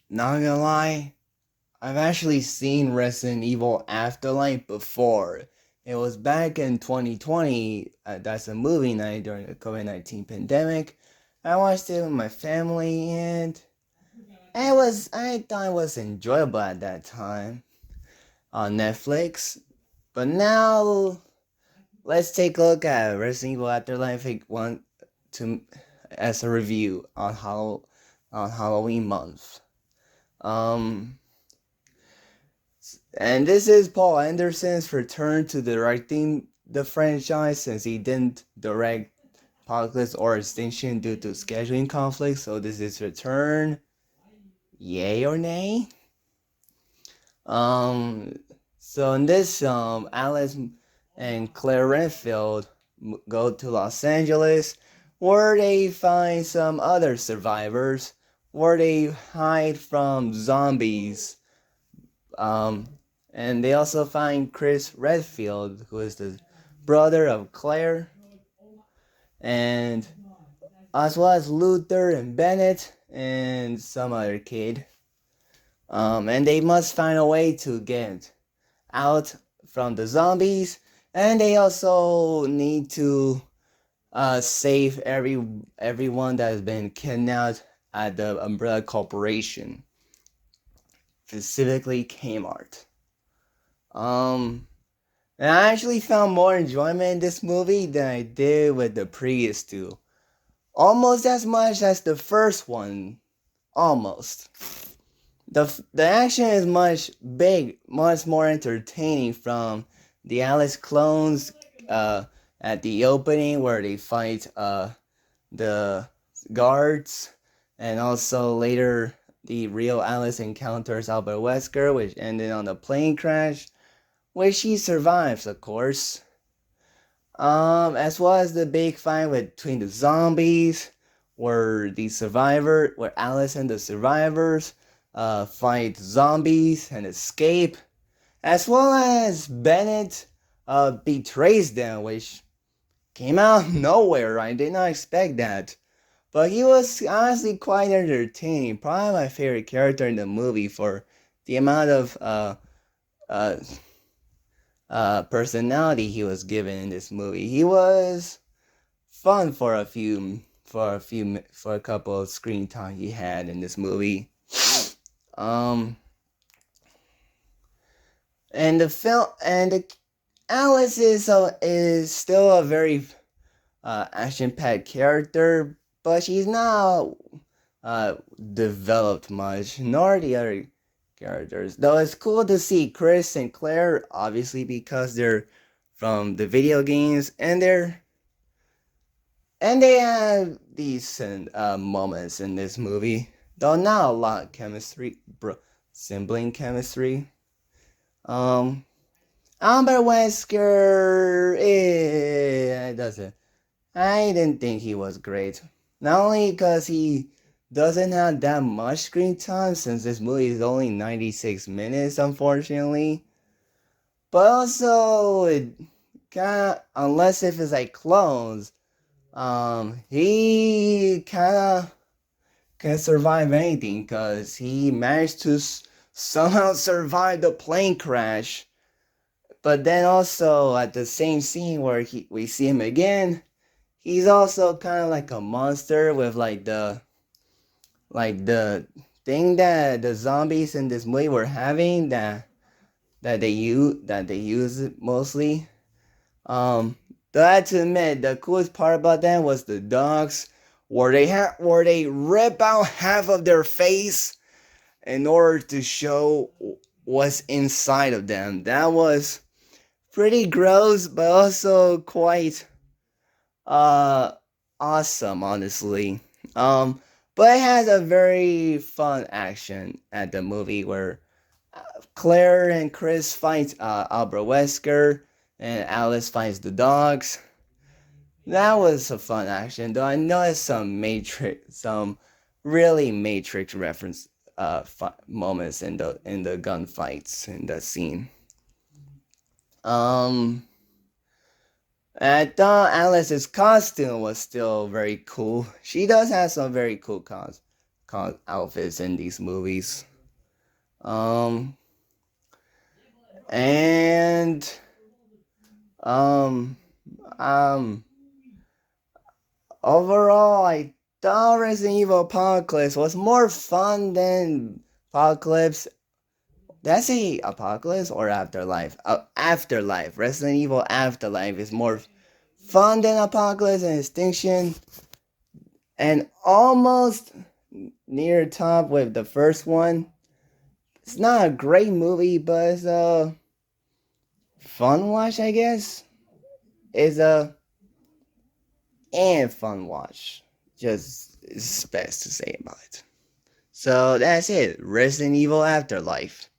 Not gonna lie, I've actually seen Resident Evil Afterlife before. It was back in 2020. That's a movie night during the COVID-19 pandemic. I watched it with my family and I thought it was enjoyable at that time on Netflix. But now let's take a look at Resident Evil Afterlife one to as a review on Halloween month. Um And this is Paul Anderson's return to directing the franchise since he didn't direct Apocalypse or Extinction due to scheduling conflicts. So this is return. Yay or nay? Um. So in this Alice and Claire Redfield go to Los Angeles, where they find some other survivors, where they hide from zombies. Um, and they also find Chris Redfield, who is the brother of Claire, and as well as Luther and Bennett and some other kid. And they must find a way to get out from the zombies, and they also need to save everyone that has been kidnapped at the Umbrella Corporation, specifically Kmart. Um, And I actually found more enjoyment in this movie than I did with the previous two. Almost as much as the first one. Almost. The action is much more entertaining from the Alice clones at the opening where they fight the guards, and also later the real Alice encounters Albert Wesker, which ended on a plane crash, which he survives, of course. As well as the big fight between the zombies, where Alice and the survivors fight zombies and escape, as well as Bennett betrays them, which came out of nowhere. I did not expect that. But he was honestly quite entertaining. Probably my favorite character in the movie for the amount of uh, personality he was given in this movie. He was fun for a couple of screen time he had in this movie. Um, and the film and the Alice is still a very action packed character, but she's not developed much, nor the other characters. Though it's cool to see Chris and Claire, obviously because they're from the video games, and they have decent moments in this movie. Though not a lot of chemistry, sibling chemistry. Um, Amber Wesker, it doesn't. I didn't think he was great. Not only because he doesn't have that much screen time since this movie is only 96 minutes, unfortunately. But also, it kinda, unless if it's like clones, he kinda can survive anything because he managed to somehow survive the plane crash. But then also at the same scene where we see him again, he's also kind of like a monster with like the thing that the zombies in this movie were having that they use it mostly. Though I have to admit, the coolest part about them was the dogs, where they rip out half of their face in order to show what's inside of them. That was pretty gross, but also quite uh awesome, honestly. But it has a very fun action at the movie where Claire and Chris fight Albert Wesker, and Alice fights the dogs. That was a fun action, though I noticed some really Matrix reference moments in the gunfights in that scene. Um, I thought Alice's costume was still very cool. She does have some very cool outfits in these movies. Um, and um, um, overall, I thought Resident Evil Apocalypse was more fun than Apocalypse. Did I say Apocalypse or Afterlife? Afterlife. Resident Evil Afterlife is more fun than Apocalypse and Extinction, and almost near top with the first one. It's not a great movie, but it's a fun watch, I guess. It's a fun watch. Just it's best to say about it. So that's it. Resident Evil Afterlife.